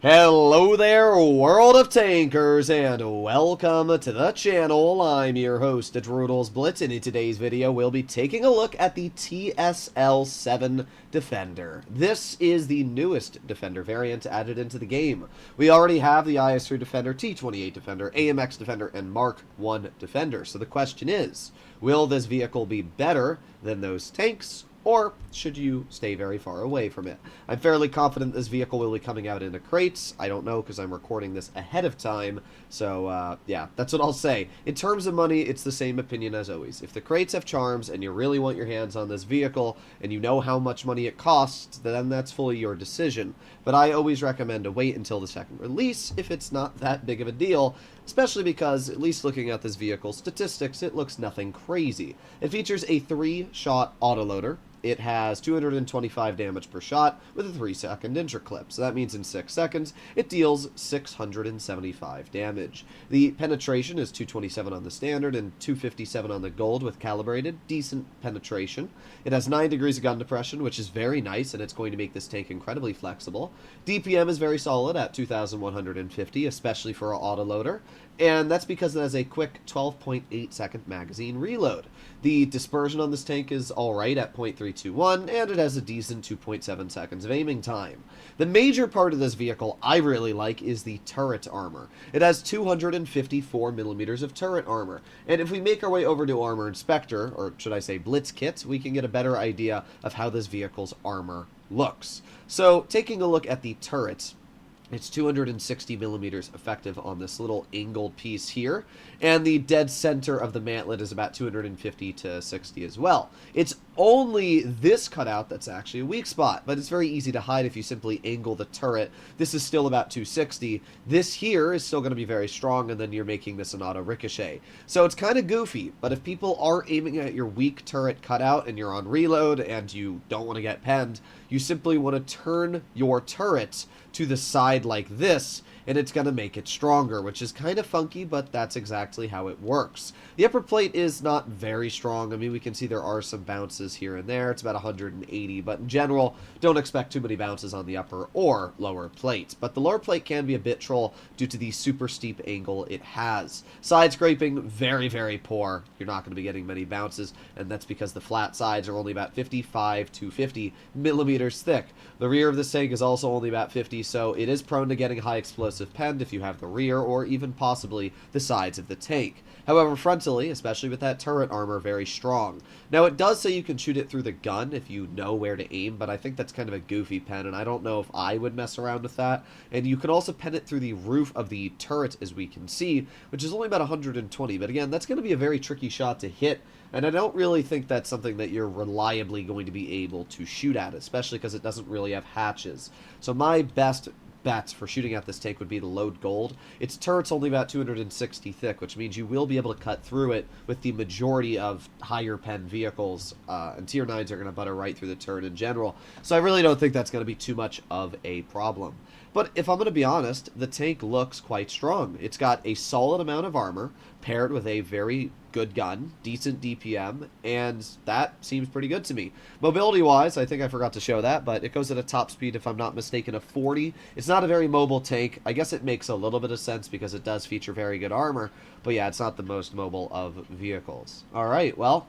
Hello there, World of Tankers, and welcome to the channel. I'm your host, World of Blitz, and in today's video, we'll be taking a look at the TSL-7 Defender. This is the newest Defender variant added into the game. We already have the IS-3 Defender, T-28 Defender, AMX Defender, and Mark I Defender. So the question is, will this vehicle be better than those tanks, or should you stay very far away from it? I'm fairly confident this vehicle will be coming out into crates. I don't know because I'm recording this ahead of time, so yeah, that's what I'll say. In terms of money, it's the same opinion as always. If the crates have charms and you really want your hands on this vehicle and you know how much money it costs, then that's fully your decision. But I always recommend to wait until the second release if it's not that big of a deal, especially because, at least looking at this vehicle's statistics, it looks nothing crazy. It features a 3-shot autoloader. It has 225 damage per shot with a 3-second interclip. So that means in 6 seconds, it deals 675 damage. The penetration is 227 on the standard and 257 on the gold with calibrated. Decent penetration. It has 9 degrees of gun depression, which is very nice, and it's going to make this tank incredibly flexible. DPM is very solid at 2,150, especially for an autoloader. And that's because it has a quick 12.8 second magazine reload. The dispersion on this tank is alright at 0.321, and it has a decent 2.7 seconds of aiming time. The major part of this vehicle I really like is the turret armor. It has 254 millimeters of turret armor, and if we make our way over to Armor Inspector, or should I say Blitz Kit, we can get a better idea of how this vehicle's armor looks. So, taking a look at the turrets, it's 260 millimeters effective on this little angled piece here, and the dead center of the mantlet is about 250 to 60 as well. It's only this cutout that's actually a weak spot, but it's very easy to hide if you simply angle the turret. This is still about 260. This here is still going to be very strong, and then you're making this an auto ricochet. So it's kind of goofy, but if people are aiming at your weak turret cutout and you're on reload and you don't want to get penned, you simply want to turn your turret to the side like this, and it's going to make it stronger, which is kind of funky, but that's exactly how it works. The upper plate is not very strong. I mean, we can see there are some bounces here and there. It's about 180, but in general, don't expect too many bounces on the upper or lower plates. But the lower plate can be a bit troll due to the super steep angle it has. Side scraping, very, very poor. You're not going to be getting many bounces, and that's because the flat sides are only about 55 to 50 millimeters thick. The rear of this tank is also only about 50, so it is prone to getting high explosive penned if you have the rear or even possibly the sides of the tank. However, frontally, especially with that turret armor, very strong. Now, it does say you can shoot it through the gun if you know where to aim, but I think that's kind of a goofy pen, and I don't know if I would mess around with that. And you can also pen it through the roof of the turret, as we can see, which is only about 120. But again, that's going to be a very tricky shot to hit, and I don't really think that's something that you're reliably going to be able to shoot at, especially because it doesn't really have hatches. So my best bets for shooting at this tank would be to load gold. Its turret's only about 260 thick, which means you will be able to cut through it with the majority of higher pen vehicles, and tier 9s are going to butter right through the turret in general. So I really don't think that's going to be too much of a problem. But if I'm going to be honest, the tank looks quite strong. It's got a solid amount of armor, paired with a very good gun, decent DPM, and that seems pretty good to me. Mobility-wise, I think I forgot to show that, but it goes at a top speed, if I'm not mistaken, of 40. It's not a very mobile tank. I guess it makes a little bit of sense because it does feature very good armor, but yeah, it's not the most mobile of vehicles. Alright, well,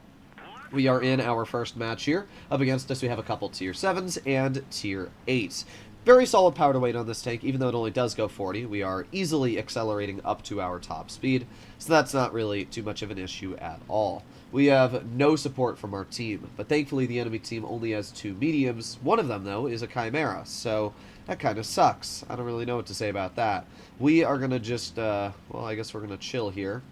we are in our first match here. Up against us, we have a couple tier 7s and tier 8s. Very solid power to weight on this tank, even though it only does go 40. We are easily accelerating up to our top speed, so that's not really too much of an issue at all. We have no support from our team, but thankfully the enemy team only has 2 mediums. One of them, though, is a Chimera, so that kind of sucks. I don't really know what to say about that. We are going to just, well, I guess we're going to chill here.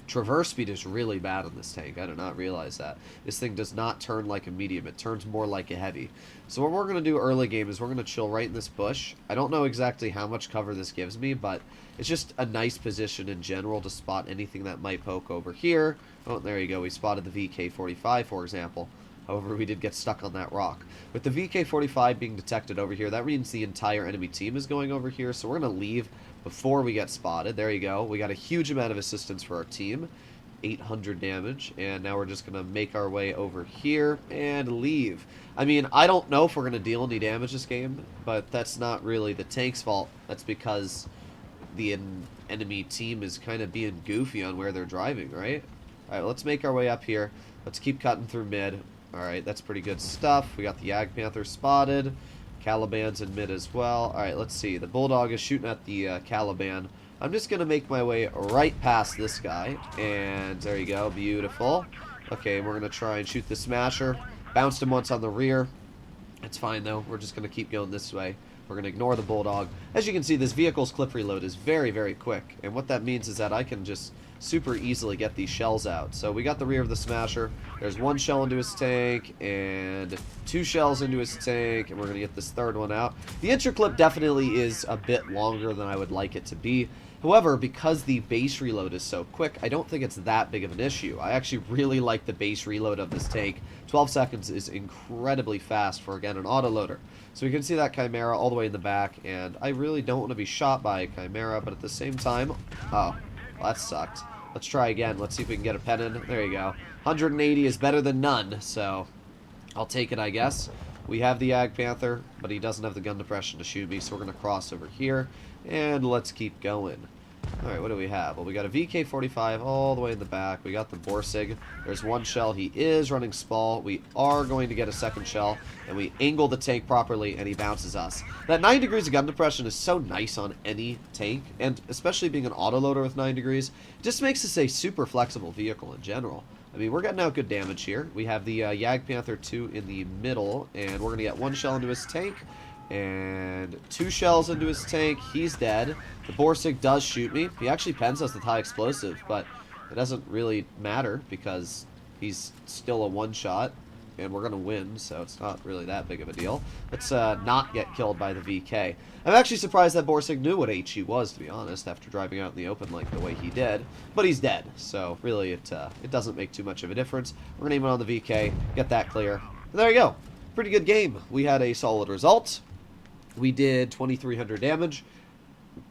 Traverse speed is really bad on this tank. I did not realize that. This thing does not turn like a medium. It turns more like a heavy. So what we're going to do early game is we're going to chill right in this bush. I don't know exactly how much cover this gives me, but it's just a nice position in general to spot anything that might poke over here. Oh, there you go. We spotted the VK-45, for example. However, we did get stuck on that rock. With the VK-45 being detected over here, that means the entire enemy team is going over here, so we're going to leave before we get spotted. There you go. We got a huge amount of assistance for our team. 800 damage, and now we're just going to make our way over here and leave. I mean, I don't know if we're going to deal any damage this game, but that's not really the tank's fault. That's because the enemy team is kind of being goofy on where they're driving, right? Alright, let's make our way up here. Let's keep cutting through mid. Alright, that's pretty good stuff. We got the Ag Panther spotted. Caliban's in mid as well. Alright, let's see. The Bulldog is shooting at the Caliban. I'm just going to make my way right past this guy. And there you go. Beautiful. Okay, we're going to try and shoot the Smasher. Bounced him once on the rear. It's fine, though. We're just going to keep going this way. We're going to ignore the Bulldog. As you can see, this vehicle's clip reload is very, very quick. And what that means is that I can just super easily get these shells out. So we got the rear of the Smasher. There's one shell into his tank and 2 shells into his tank, and we're going to get this third one out. The intro clip definitely is a bit longer than I would like it to be. However, because the base reload is so quick, I don't think it's that big of an issue. I actually really like the base reload of this tank. 12 seconds is incredibly fast for, again, an autoloader. So we can see that Chimera all the way in the back, and I really don't want to be shot by a Chimera, but at the same time... Oh, well, that sucked. Let's try again. Let's see if we can get a pen in. There you go. 180 is better than none, so I'll take it, I guess. We have the Ag Panther, but he doesn't have the gun depression to shoot me, so we're going to cross over here, and let's keep going. Alright, what do we have? Well, we got a VK-45 all the way in the back. We got the Borsig. There's one shell. He is running Spall. We are going to get a second shell, and we angle the tank properly, and he bounces us. That 9 degrees of gun depression is so nice on any tank, and especially being an autoloader with 9 degrees, it just makes this a super flexible vehicle in general. I mean, we're getting out good damage here. We have the Ag Panther 2 in the middle, and we're going to get 1 shell into his tank, and 2 shells into his tank. He's dead. The Borsig does shoot me. He actually pens us with high explosive, but it doesn't really matter because he's still a one-shot, and we're going to win, so it's not really that big of a deal. Let's not get killed by the VK. I'm actually surprised that Borsig knew what HE was, to be honest, after driving out in the open like the way he did. But he's dead, so really it doesn't make too much of a difference. We're going to aim it on the VK, get that clear. And there you go. Pretty good game. We had a solid result. We did 2,300 damage.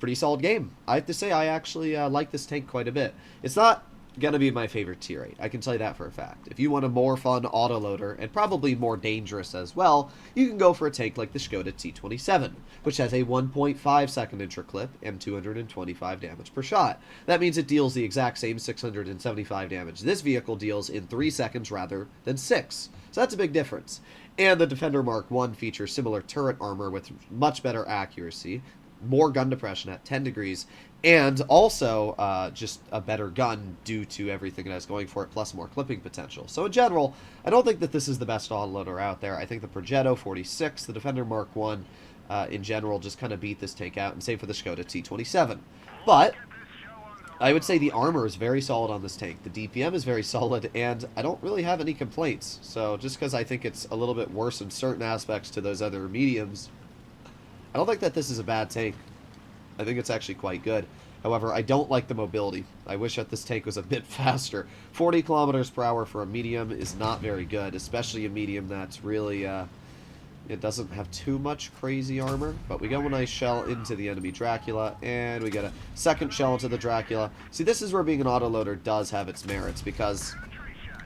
Pretty solid game. I have to say, I actually like this tank quite a bit. It's not going to be my favorite tier 8. I can tell you that for a fact. If you want a more fun autoloader, and probably more dangerous as well, you can go for a tank like the Skoda T27, which has a 1.5 second intro clip and 225 damage per shot. That means it deals the exact same 675 damage this vehicle deals in 3 seconds rather than 6. So that's a big difference. And the Defender Mark I features similar turret armor with much better accuracy, more gun depression at 10 degrees, and also just a better gun due to everything that's going for it, plus more clipping potential. So in general, I don't think that this is the best autoloader out there. I think the Progetto 46, the Defender Mark I, in general, just kind of beat this tank out, and same for the Skoda T27. But I would say the armor is very solid on this tank. The DPM is very solid, and I don't really have any complaints. So just because I think it's a little bit worse in certain aspects to those other mediums, I don't think that this is a bad tank. I think it's actually quite good. However, I don't like the mobility. I wish that this tank was a bit faster. 40 kilometers per hour for a medium is not very good, especially a medium that's really, it doesn't have too much crazy armor. But we go a nice shell into the enemy Dracula, and we get a second shell into the Dracula. See, this is where being an autoloader does have its merits, because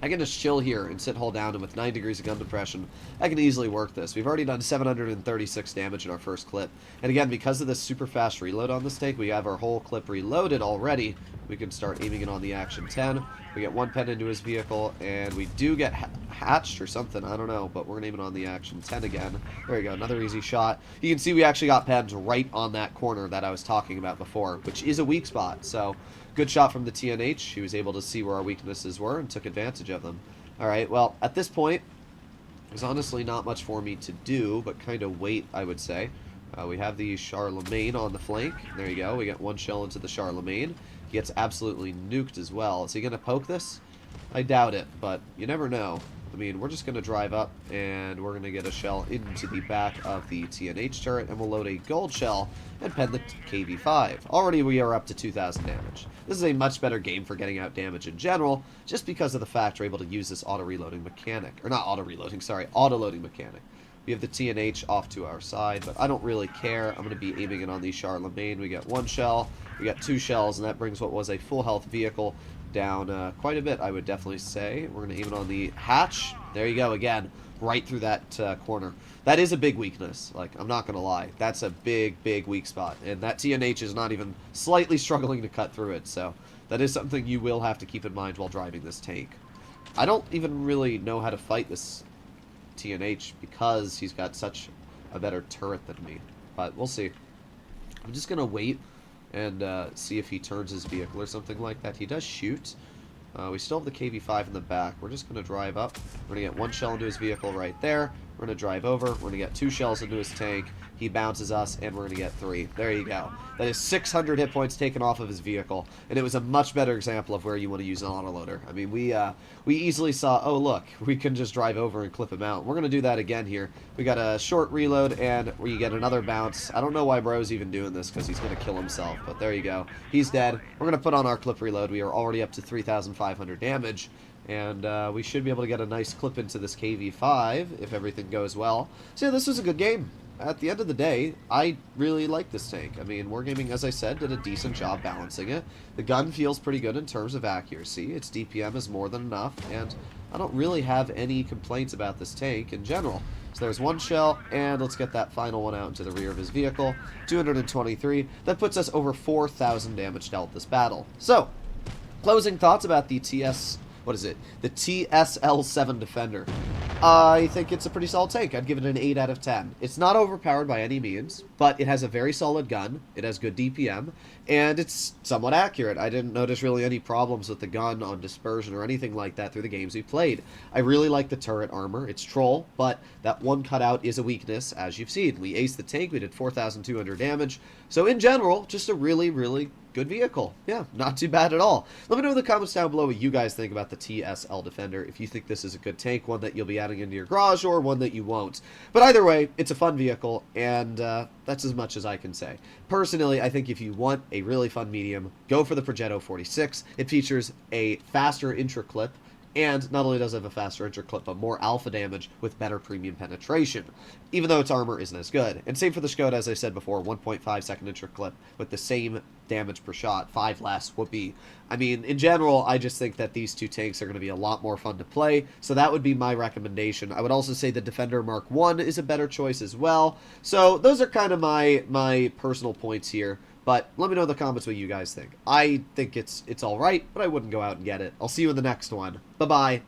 I can just chill here and sit hold down, and with 9 degrees of gun depression, I can easily work this. We've already done 736 damage in our first clip. And again, because of this super fast reload on this tank, we have our whole clip reloaded already. We can start aiming it on the Action 10. We get 1 pen into his vehicle, and we do get hatched or something. I don't know, but we're going to aim it on the Action 10 again. There you go, another easy shot. You can see we actually got pens right on that corner that I was talking about before, which is a weak spot. So, good shot from the TNH. He was able to see where our weaknesses were and took advantage of them. Alright, well, at this point, there's honestly not much for me to do, but kind of wait, I would say. We have the Charlemagne on the flank. There you go. We get 1 shell into the Charlemagne. He gets absolutely nuked as well. Is he going to poke this? I doubt it, but you never know. I mean, we're just going to drive up, and we're going to get a shell into the back of the TNH turret, and we'll load a gold shell and pen the KV-5. Already we are up to 2,000 damage. This is a much better game for getting out damage in general, just because of the fact we're able to use this auto-reloading mechanic. Or not auto-reloading, sorry, auto-loading mechanic. We have the TNH off to our side, but I don't really care. I'm going to be aiming it on the Charlemagne. We get 1 shell, we got 2 shells, and that brings what was a full health vehicle down quite a bit, I would definitely say. We're going to aim it on the hatch. There you go, again, right through that corner. That is a big weakness, like, I'm not going to lie. That's a big, big weak spot, and that TNH is not even slightly struggling to cut through it, so that is something you will have to keep in mind while driving this tank. I don't even really know how to fight this TNH because he's got such a better turret than me, but we'll see. I'm just gonna wait and see if he turns his vehicle or something like that. He does shoot. We still have the KV-5 in the back. We're just gonna drive up. We're gonna get 1 shell into his vehicle right there. We're gonna drive over. We're gonna get 2 shells into his tank. He bounces us, and we're gonna get 3. There you go. That is 600 hit points taken off of his vehicle, and it was a much better example of where you want to use an autoloader. I mean, we easily saw, oh look, we can just drive over and clip him out. We're gonna do that again here. We got a short reload, and we get another bounce. I don't know why bro's even doing this, because he's gonna kill himself, but there you go. He's dead. We're gonna put on our clip reload. We are already up to 3,500 damage. And we should be able to get a nice clip into this KV-5 if everything goes well. So yeah, this was a good game. At the end of the day, I really like this tank. I mean, Wargaming, as I said, did a decent job balancing it. The gun feels pretty good in terms of accuracy. Its DPM is more than enough, and I don't really have any complaints about this tank in general. So there's 1 shell, and let's get that final one out into the rear of his vehicle. 223. That puts us over 4,000 damage dealt this battle. So, closing thoughts about the the TSL-7 Defender. I think it's a pretty solid tank. I'd give it an 8 out of 10. It's not overpowered by any means, but it has a very solid gun, it has good DPM, and it's somewhat accurate. I didn't notice really any problems with the gun on dispersion or anything like that through the games we played. I really like the turret armor. It's troll, but that one cutout is a weakness, as you've seen. We aced the tank, we did 4,200 damage, so in general, just a really, really good vehicle. Yeah, not too bad at all. Let me know in the comments down below what you guys think about the TSL Defender, if you think this is a good tank, one that you'll be adding into your garage, or one that you won't. But either way, it's a fun vehicle, and that's as much as I can say. Personally, I think if you want a really fun medium, go for the Progetto 46. It features a faster intra-clip, and not only does it have a faster intra-clip, but more alpha damage with better premium penetration, even though its armor isn't as good. And same for the Skoda, as I said before, 1.5 second intra-clip with the same damage per shot, 5 less, whoopee. I mean, in general, I just think that these two tanks are going to be a lot more fun to play, so that would be my recommendation. I would also say the Defender Mark I is a better choice as well. So those are kind of my personal points here. But let me know in the comments what you guys think. I think it's all right, but I wouldn't go out and get it. I'll see you in the next one. Bye-bye.